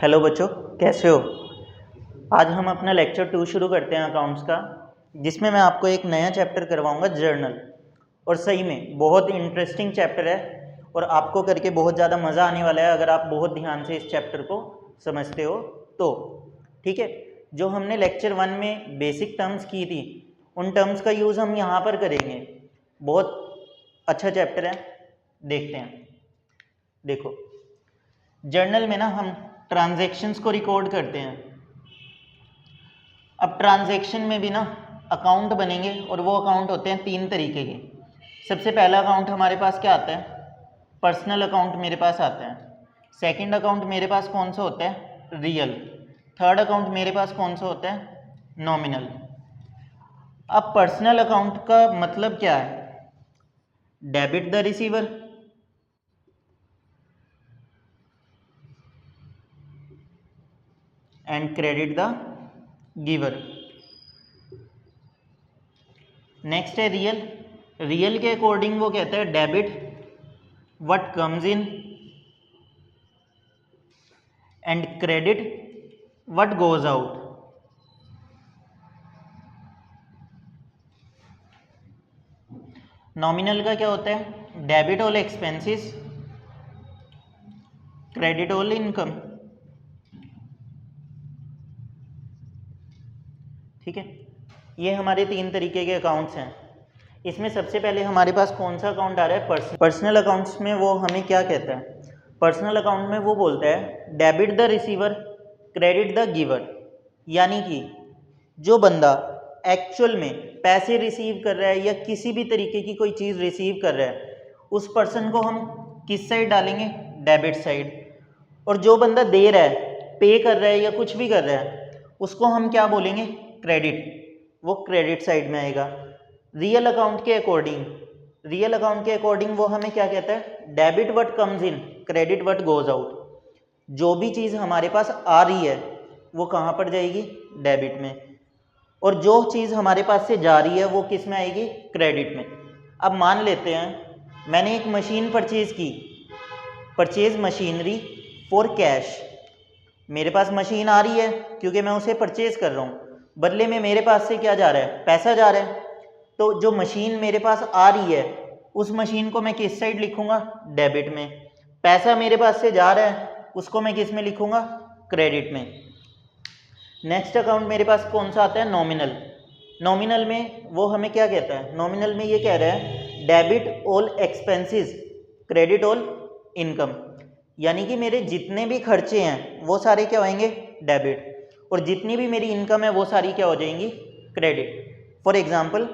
Hello बच्चों, कैसे हो। आज हम अपना लेक्चर 2 शुरू करते हैं अकाउंट्स का, जिसमें मैं आपको एक नया चैप्टर करवाऊंगा, जर्नल। और सही में बहुत इंटरेस्टिंग चैप्टर है और आपको करके बहुत ज़्यादा मज़ा आने वाला है अगर आप बहुत ध्यान से इस चैप्टर को समझते हो तो। ठीक है, जो हमने लेक्चर 1 में बेसिक टर्म्स की थी, उन टर्म्स का यूज़ हम यहाँ पर करेंगे। बहुत अच्छा चैप्टर है, देखते हैं। देखो, जर्नल में ना हम ट्रांजैक्शंस को रिकॉर्ड करते हैं। अब ट्रांजैक्शन में भी ना अकाउंट बनेंगे और वो अकाउंट होते हैं 3 तरीके के। सबसे पहला अकाउंट हमारे पास क्या आता है, पर्सनल अकाउंट मेरे पास आता है। सेकंड अकाउंट मेरे पास कौन सा होता है, रियल। थर्ड अकाउंट मेरे पास कौन सा होता है, नॉमिनल। अब पर्सनल अकाउंट का मतलब क्या है, debit the receiver, and credit the giver. Next है रियल। रियल के अकॉर्डिंग वो कहता है debit what comes in and credit what goes out. Nominal का क्या होता है, debit all expenses, credit all income. ठीक है, ये हमारे 3 तरीके के अकाउंट्स हैं। इसमें सबसे पहले हमारे पास कौन सा अकाउंट आ रहा है, पर्सनल अकाउंट्स में वो हमें क्या कहता है, पर्सनल अकाउंट में वो बोलता है debit the receiver, credit the giver. यानी कि जो बंदा एक्चुअल में पैसे रिसीव कर रहा है या किसी भी तरीके की कोई चीज़ रिसीव कर रहा है, उस पर्सन को हम किस साइड डालेंगे, डेबिट साइड। और जो बंदा दे रहा है, पे कर रहा है या कुछ भी कर रहा है, उसको हम क्या बोलेंगे, क्रेडिट, वो क्रेडिट साइड में आएगा। रियल अकाउंट के अकॉर्डिंग वो हमें क्या कहता है, debit what comes in, credit what goes out. जो भी चीज़ हमारे पास आ रही है वो कहाँ पर जाएगी, डेबिट में। और जो चीज़ हमारे पास से जा रही है वो किस में आएगी, क्रेडिट में। अब मान लेते हैं मैंने एक मशीन परचेज की, परचेज मशीनरी फॉर कैश। मेरे पास मशीन आ रही है क्योंकि मैं उसे परचेज कर रहा हूँ, बदले में मेरे पास से क्या जा रहा है, पैसा जा रहा है। तो जो मशीन मेरे पास आ रही है उस मशीन को मैं किस साइड लिखूंगा, डेबिट में। पैसा मेरे पास से जा रहा है उसको मैं किस में लिखूंगा, क्रेडिट में। नेक्स्ट अकाउंट मेरे पास कौन सा आता है, नॉमिनल। नॉमिनल में वो हमें क्या कहता है, नॉमिनल में ये कह रहा है debit all expenses, credit all income. यानी कि मेरे जितने भी खर्चे हैं वो सारे क्या होंगे, डेबिट, और जितनी भी मेरी इनकम है वो सारी क्या हो जाएंगी, क्रेडिट। फॉर एग्जांपल,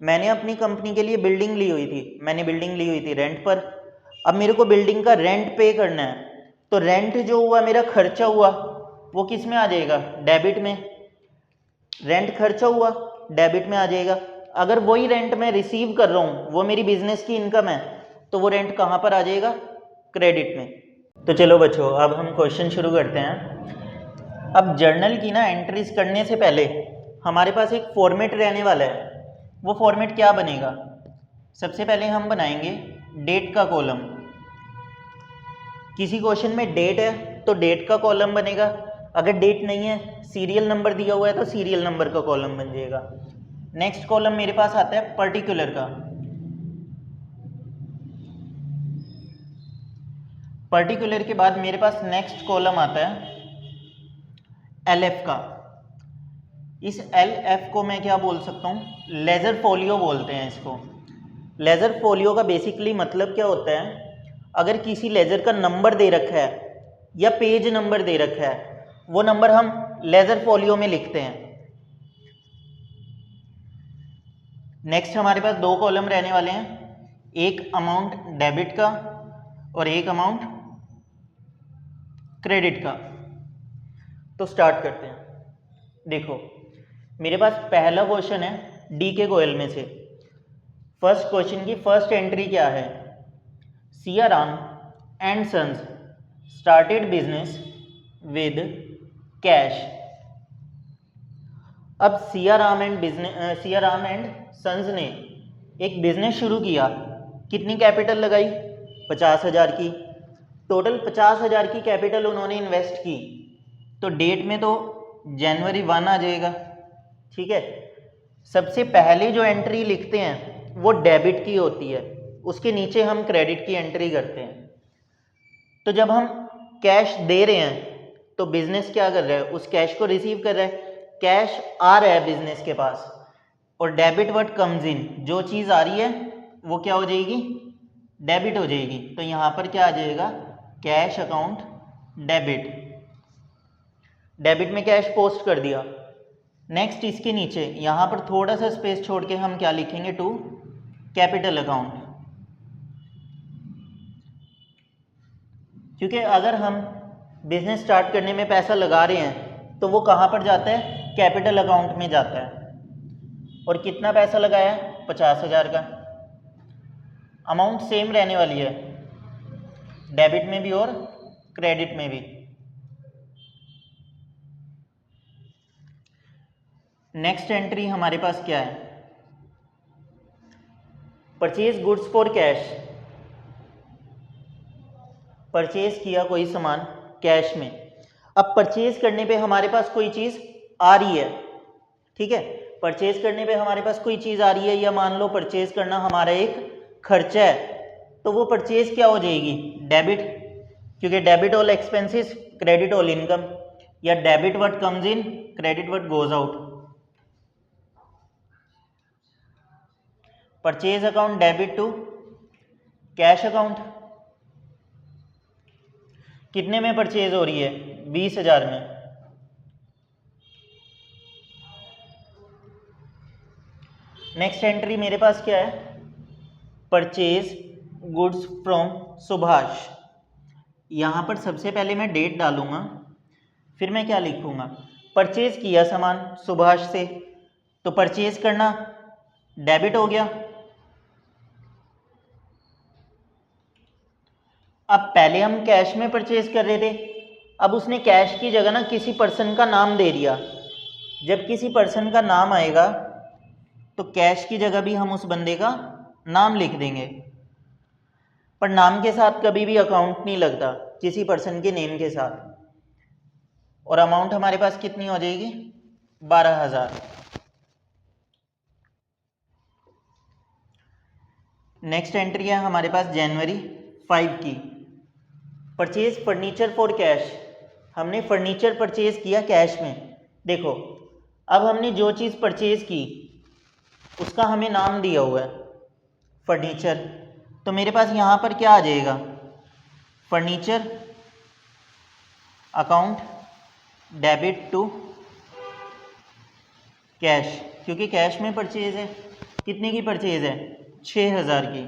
मैंने अपनी कंपनी के लिए बिल्डिंग ली हुई थी, मैंने बिल्डिंग ली हुई थी रेंट पर। अब मेरे को बिल्डिंग का रेंट पे करना है, तो रेंट जो हुआ, मेरा खर्चा हुआ, वो किस में आ जाएगा, डेबिट में। रेंट खर्चा हुआ, डेबिट में आ जाएगा। अगर वही रेंट मैं रिसीव कर रहा हूँ, वो मेरी बिजनेस की इनकम है, तो वो रेंट कहाँ पर आ जाएगा, क्रेडिट में। तो चलो बच्चों, अब हम क्वेश्चन शुरू करते हैं। अब जर्नल की ना एंट्रीज करने से पहले हमारे पास एक फॉर्मेट रहने वाला है। वो फॉर्मेट क्या बनेगा, सबसे पहले हम बनाएंगे डेट का कॉलम। किसी क्वेश्चन में डेट है तो डेट का कॉलम बनेगा, अगर डेट नहीं है, सीरियल नंबर दिया हुआ है तो सीरियल नंबर का कॉलम बन जाएगा। नेक्स्ट कॉलम मेरे पास आता है पर्टिकुलर का। पर्टिकुलर के बाद मेरे पास नेक्स्ट कॉलम आता है एलएफ का। इस एलएफ को मैं क्या बोल सकता हूँ, लेजर फोलियो बोलते हैं इसको। लेजर फोलियो का बेसिकली मतलब क्या होता है, अगर किसी लेजर का नंबर दे रखा है या पेज नंबर दे रखा है, वो नंबर हम लेजर फोलियो में लिखते हैं। नेक्स्ट हमारे पास 2 कॉलम रहने वाले हैं, एक अमाउंट डेबिट का और एक अमाउंट क्रेडिट का। तो स्टार्ट करते हैं। देखो, मेरे पास पहला क्वेश्चन है डी के गोयल में से। फर्स्ट क्वेश्चन की फर्स्ट एंट्री क्या है, Siyaram and sons started business with cash. अब सियाराम एंड सन्स ने एक बिजनेस शुरू किया, कितनी कैपिटल लगाई, 50,000 की। टोटल 50,000 की कैपिटल उन्होंने इन्वेस्ट की। तो डेट में तो जनवरी 1 आ जाएगा। ठीक है, सबसे पहले जो एंट्री लिखते हैं वो डेबिट की होती है, उसके नीचे हम क्रेडिट की एंट्री करते हैं। तो जब हम कैश दे रहे हैं तो बिजनेस क्या कर रहा है, उस कैश को रिसीव कर रहा है, कैश आ रहा है बिजनेस के पास। और डेबिट व्हाट कम्स इन, जो चीज़ आ रही है वो क्या हो जाएगी, डेबिट हो जाएगी। तो यहाँ पर क्या आ जाएगा, कैश अकाउंट डेबिट। डेबिट में कैश पोस्ट कर दिया। नेक्स्ट इसके नीचे यहाँ पर थोड़ा सा स्पेस छोड़ के हम क्या लिखेंगे, टू कैपिटल अकाउंट। क्योंकि अगर हम बिजनेस स्टार्ट करने में पैसा लगा रहे हैं तो वो कहाँ पर जाता है, कैपिटल अकाउंट में जाता है। और कितना पैसा लगाया है, 50,000 का। अमाउंट सेम रहने वाली है डेबिट में भी और क्रेडिट में भी। नेक्स्ट एंट्री हमारे पास क्या है, purchase goods for cash. Purchase किया कोई सामान कैश में। अब परचेज करने पे हमारे पास कोई चीज़ आ रही है, ठीक है, परचेज करने पे हमारे पास कोई चीज़ आ रही है, या मान लो परचेज करना हमारा एक खर्चा है, तो वो परचेज क्या हो जाएगी, डेबिट। क्योंकि debit all expenses credit all income, या debit what comes in credit what goes out. Purchase account debit to cash account. कितने में परचेज हो रही है, 20,000 में। नेक्स्ट एंट्री मेरे पास क्या है, परचेज गुड्स फ्रॉम सुभाष। यहाँ पर सबसे पहले मैं डेट डालूंगा, फिर मैं क्या लिखूंगा, परचेज किया सामान सुभाष से, तो परचेज करना डेबिट हो गया। अब पहले हम कैश में परचेज कर रहे थे, अब उसने कैश की जगह ना किसी पर्सन का नाम दे दिया। जब किसी पर्सन का नाम आएगा तो कैश की जगह भी हम उस बंदे का नाम लिख देंगे। पर नाम के साथ कभी भी अकाउंट नहीं लगता, किसी पर्सन के नेम के साथ। और अमाउंट हमारे पास कितनी हो जाएगी, 12,000। नेक्स्ट एंट्री है हमारे पास जनवरी 5 की, परचेज फर्नीचर फॉर कैश। हमने फर्नीचर परचेज किया कैश में। देखो, अब हमने जो चीज़ परचेज की उसका हमें नाम दिया हुआ है फर्नीचर, तो मेरे पास यहाँ पर क्या आ जाएगा, furniture account debit to cash. क्योंकि कैश में परचेज है, कितने की परचेज है, 6,000 की।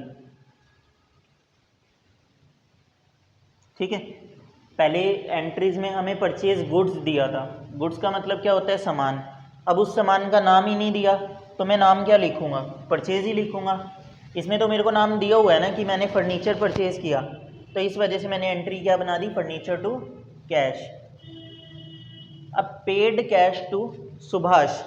ठीक है, पहले एंट्रीज में हमें परचेज गुड्स दिया था। गुड्स का मतलब क्या होता है, सामान। अब उस सामान का नाम ही नहीं दिया तो मैं नाम क्या लिखूंगा, परचेज ही लिखूंगा। इसमें तो मेरे को नाम दिया हुआ है ना कि मैंने फर्नीचर परचेज किया, तो इस वजह से मैंने एंट्री क्या बना दी, फर्नीचर टू कैश। अब पेड कैश टू सुभाष।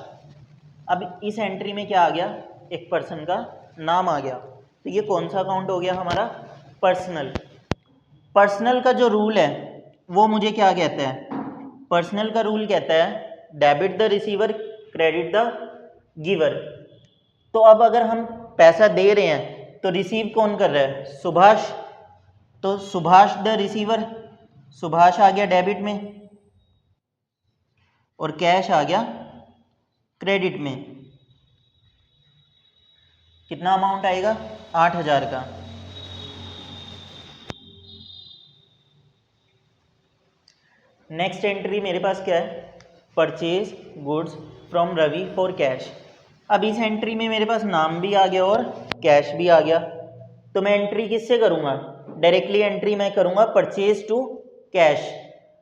अब इस एंट्री में क्या आ गया, एक पर्सन का नाम आ गया। तो ये कौन सा अकाउंट हो गया हमारा, पर्सनल। पर्सनल का जो रूल है वो मुझे क्या कहता है, पर्सनल का रूल कहता है debit the receiver credit the giver. तो अब अगर हम पैसा दे रहे हैं तो रिसीव कौन कर रहा है, सुभाष। तो सुभाष द रिसीवर, सुभाष आ गया डेबिट में और कैश आ गया क्रेडिट में। कितना अमाउंट आएगा, 8,000 का। नेक्स्ट एंट्री मेरे पास क्या है, purchase goods from Ravi for cash. अब इस एंट्री में मेरे पास नाम भी आ गया और कैश भी आ गया। तो मैं एंट्री किससे करूँगा, डायरेक्टली एंट्री मैं करूँगा परचेज टू कैश।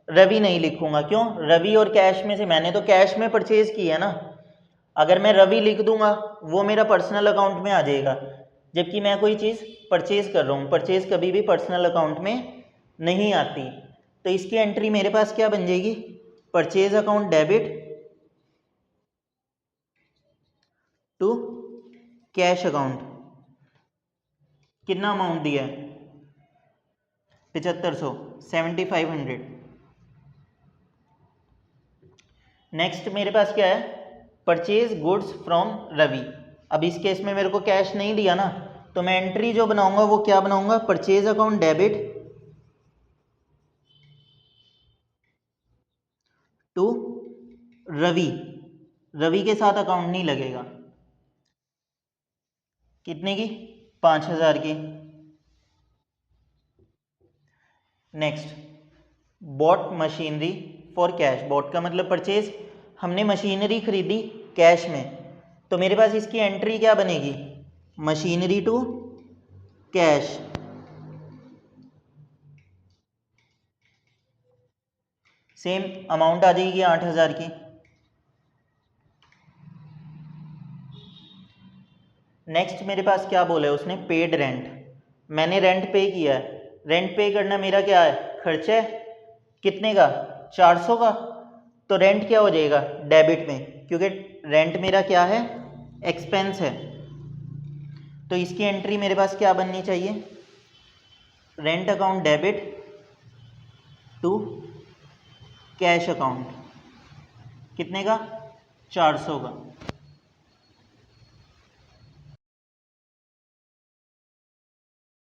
रवि नहीं लिखूँगा, क्यों, रवि और कैश में से मैंने तो कैश में परचेज की है ना। अगर मैं रवि लिख दूंगा वो मेरा पर्सनल अकाउंट में आ जाएगा, जबकि मैं कोई चीज़ परचेज कर रहा हूँ। परचेज कभी भी पर्सनल अकाउंट में नहीं आती। तो इसकी एंट्री मेरे पास क्या बन जाएगी, purchase account debit to cash account. कितना अमाउंट दिया है, 7500, 7500। नेक्स्ट मेरे पास क्या है, परचेज गुड्स फ्रॉम रवि। अब इस केस में मेरे को कैश नहीं दिया ना, तो मैं एंट्री जो बनाऊंगा वो क्या बनाऊंगा, purchase account debit to Ravi. Ravi के साथ अकाउंट नहीं लगेगा। कितने की, 5,000 की। Next, bought machinery for cash. Bought का मतलब परचेज, हमने मशीनरी खरीदी कैश में, तो मेरे पास इसकी एंट्री क्या बनेगी, machinery to cash. Same amount आ जाएगी 8,000 की। नेक्स्ट मेरे पास क्या बोला है उसने, पेड रेंट। मैंने रेंट पे किया है, रेंट पे करना मेरा क्या है, खर्चा है। कितने का, 400 का। तो रेंट क्या हो जाएगा, डेबिट में, क्योंकि रेंट मेरा क्या है, एक्सपेंस है। तो इसकी एंट्री मेरे पास क्या बननी चाहिए, rent account debit to cash account. कितने का, 400 का।